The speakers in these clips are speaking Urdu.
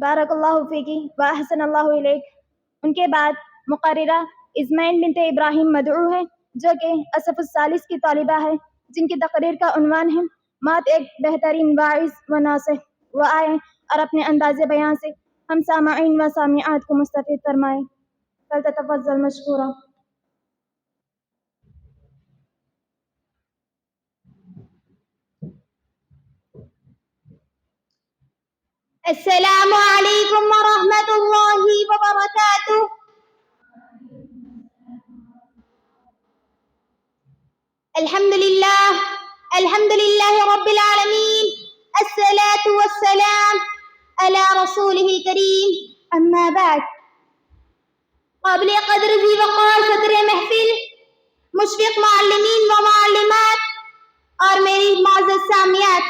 بارک اللہ فیکی و احسن اللہ الیک۔ ان کے بعد مقررہ ازمین بنت ابراہیم مدعو ہے جو کہ اصف الثالث کی طالبہ ہے، جن کی تقریر کا عنوان ہے موت ایک بہترین واعظ و ناصح۔ وہ آئیں اور اپنے انداز بیان سے ہم سامعین و سامعات کو مستفید فرمائیں۔ فلتتفضل مشکورہ۔ السلام علیکم ورحمۃ اللہ وبرکاتہ۔ الحمد للہ رب العالمین، الصلاة والسلام علی رسولہ الکریم، اما بعد۔ قابل قدر ذی وقار صدر محفل، مشفق معلمین و معلمات اور میری معزز سامعات،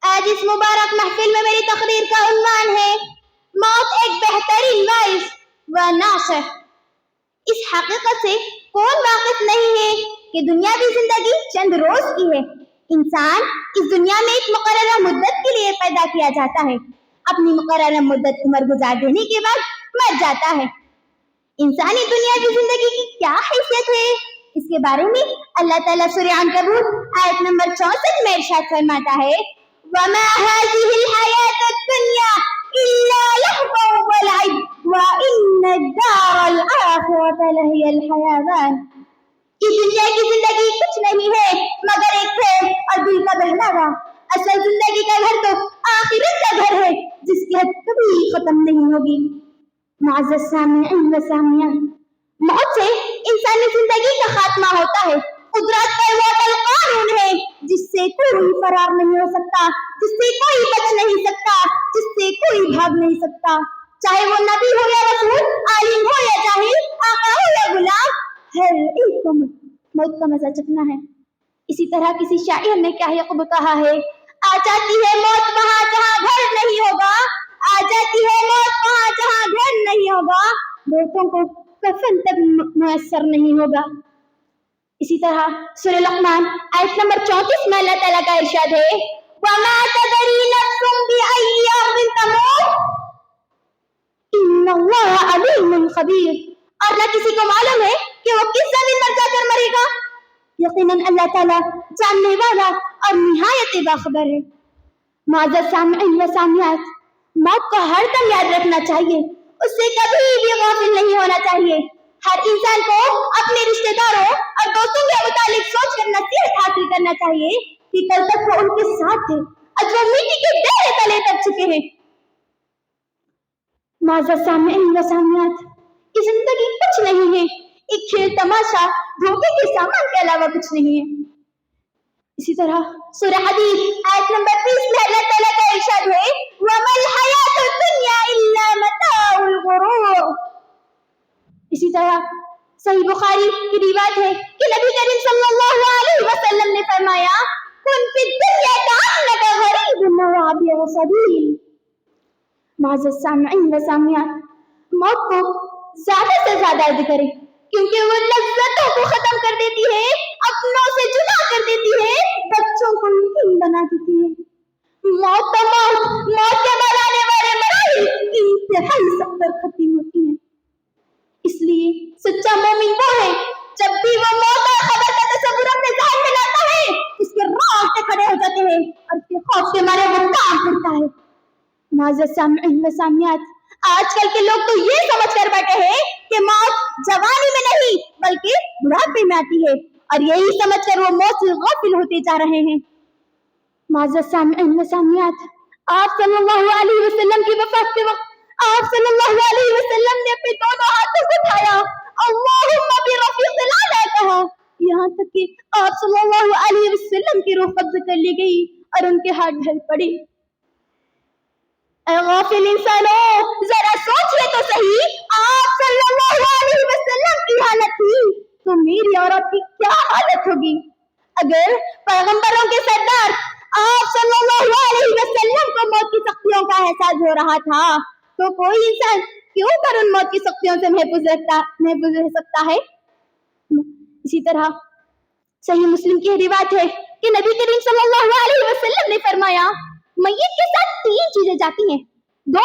آج اس مبارک محفل میں میری تقریر کا عنوان ہے موت ایک بہترین واعظ و ناصح۔ اس حقیقت سے کون واقف نہیں ہے کہ دنیاوی زندگی چند روز کی ہے۔ انسان اس دنیا میں ایک مقررہ مدت کے لیے پیدا کیا جاتا ہے، اپنی مقررہ مدت عمر گزار دینے کے بعد مر جاتا ہے۔ انسانی دنیاوی زندگی کی کیا حیثیت ہے، اس کے بارے میں اللہ تعالیٰ سورہ عنکبوت آیت نمبر 64 میں ارشاد فرماتا ہے وَمَا هَذِهِ الْحَيَاةُ الدُّنْيَا إِلَّا لَهْوٌ وَلَعِبٌ وَإِنَّ الدَّارَ الْآخِرَةَ لَهِيَ الْحَيَوَانُ۔ یہ دنیا کی زندگی کچھ نہیں ہے مگر ایک کھیل اور دل کا بہلاوا۔ اصل زندگی کا گھر تو آخرت کا گھر ہے جس کی حد کبھی ختم نہیں ہوگی۔ معزز سامعین و سامعات، موت سے انسانی زندگی کا خاتمہ ہوتا ہے۔ قدرت کا وہ قانون ہے جس سے کوئی فرار نہیں ہو سکتا، جس سے کوئی بچ نہیں سکتا، جس سے کوئی بھاگ نہیں سکتا، چاہے وہ نبی ہو یا رسول، عالم ہو یا جاہل، آقا ہو یا غلام، ہر ایک کو موت کا مزہ چکھنا ہے۔ اسی طرح کسی شاعر نے کیا یقب کہا ہے آ جاتی ہے موت وہاں جہاں گھر نہیں ہوگا، آ جاتی ہے موت وہاں جہاں گھر نہیں ہوگا، دوستوں کو کفن تک میسر نہیں ہوگا۔ اسی طرح سورہ لقمان آیت نمبر 34 میں اللہ تعالیٰ کا ارشاد ہے وَمَا تَدْرِي نَفْسٌ بِأَيِّ أَرْضٍ تَمُوتُ إِنَّ اللَّهَ عَلِيمٌ خَبِيرٌ۔ اور نہ کسی کو معلوم ہے کہ وہ کس زمین پر جا کر مرے گا، یقیناً اللہ تعالیٰ جاننے والا اور نہایت باخبر ہے۔ معزز سامعین و سامعات، موت کو ہر دم یاد رکھنا چاہیے، اس سے کبھی بھی غافل نہیں ہونا چاہیے۔ ہر انسان کو اپنے رشتہ داروں اور دوستوں کے متعلق سوچ کر نصیحت حاصل کرنا چاہیے کہ کل تک وہ ان کے ساتھ تھے، آج وہ مٹی کے ڈھیر تلے دب چکے ہیں۔ معزز سامعین و سامعات، یہ زندگی کچھ نہیں ہے، ایک کھیل تماشا، دھوکے کے سامان کے علاوہ کچھ نہیں ہے۔ اسی طرح سورہ حدید آیت نمبر 20 میں اللہ تعالیٰ کا ارشاد ہے وَمَا الْحَيَاةُ الدُّنْيَا إِلَّا مَتَاعُ الْغُرُورِ۔ اسی طرح صحیح بخاری کی روایت ہے کہ نبی کریم صلی اللہ علیہ وسلم نے فرمایا کن فی الدنیا کأنک غریب أو عابر سبیل۔ معزز سامعین و سامعات، موت کو زیادہ سے زیادہ یاد کریں کیونکہ وہ لذتوں کو ختم کر دیتی ہے، اپنوں سے جدا کر دیتی ہے، بچوں کو یتیم بنا دیتی ہے۔ موت کے بعد آنے والے مراحل انتہائی سخت اور خطیر ہوتی ہیں۔ اس لیے سچا مومن وہ ہے جب بھی وہ موت اور خبر کا تصور اپنے ذہن میں لاتا ہے اس کے رونگٹے کھڑے ہو جاتے ہیں اور اس کے خوف کے مارے وہ کانپ اٹھتا ہے۔ معزز سامعین و سامعات، آج کل کے لوگ تو یہ سمجھ کر بیٹھے ہیں کہ موت جوانی میں نہیں بلکہ بڑھاپے میں آتی ہے، اور یہی سمجھ کر وہ موت سے غافل ہوتے جا رہے ہیں۔ معزز سامعین و سامعات، آپ صلی اللہ علیہ وسلم کی وفات کے وقت آپ صلی اللہ علیہ وسلم نے اپنے دونوں ہاتھوں کو اٹھایا اللہم برفیق الاعلی کہا، یہاں تک کہ آپ صلی اللہ علیہ وسلم کی روح قبض کر لی گئی اور ان کے ہاتھ ڈھل پڑے۔ اے غافل انسانوں، ذرا سوچئے تو صحیح، آپ صلی اللہ علیہ وسلم کی حالت تھی تو میری اور آپ کی کیا حالت ہوگی؟ اگر پیغمبروں کے سردار آپ صلی اللہ علیہ وسلم کو موت کی سختیوں کا احساس ہو رہا تھا تو کوئی انسان کیوں کر ان موت کی سختیوں سے محفوظ رہ سکتا ہے؟ اسی طرح صحیح مسلم کی روایت ہے کہ نبی کریم صلی اللہ علیہ وسلم نے فرمایا میت کے ساتھ 3 چیزیں جاتی ہیں، 2